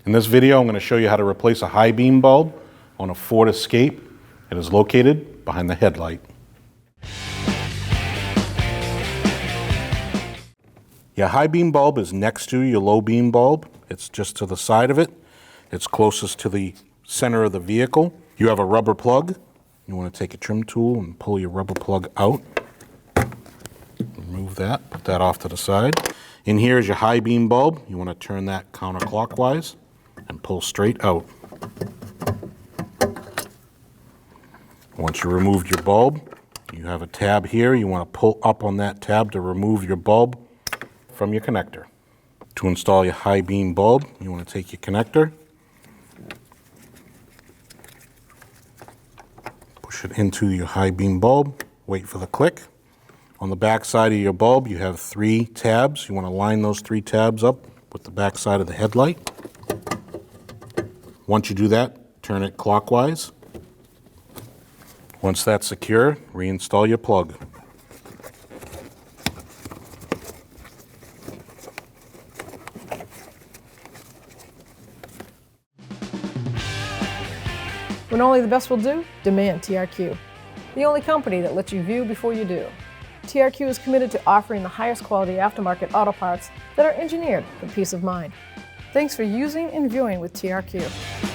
In this video, I'm going to show you how to replace a high beam bulb on a Ford Escape. It is located behind the headlight. Your high beam bulb is next to your low beam bulb. It's just to the side of it. It's closest to the center of the vehicle. You have a rubber plug. You want to take a trim tool and pull your rubber plug out. Remove that, put that off to the side. In here is your high beam bulb. You want to turn that counterclockwise and pull straight out. Once you removed your bulb, you have a tab here. You want to pull up on that tab to remove your bulb from your connector. To install your high beam bulb, you want to take your connector, push it into your high beam bulb, wait for the click. On the back side of your bulb, you have 3 tabs. You want to line those 3 tabs up with the back side of the headlight. Once you do that, turn it clockwise. Once that's secure, reinstall your plug. When only the best will do, demand TRQ. The only company that lets you view before you do. TRQ is committed to offering the highest quality aftermarket auto parts that are engineered for peace of mind. Thanks for using and viewing with TRQ.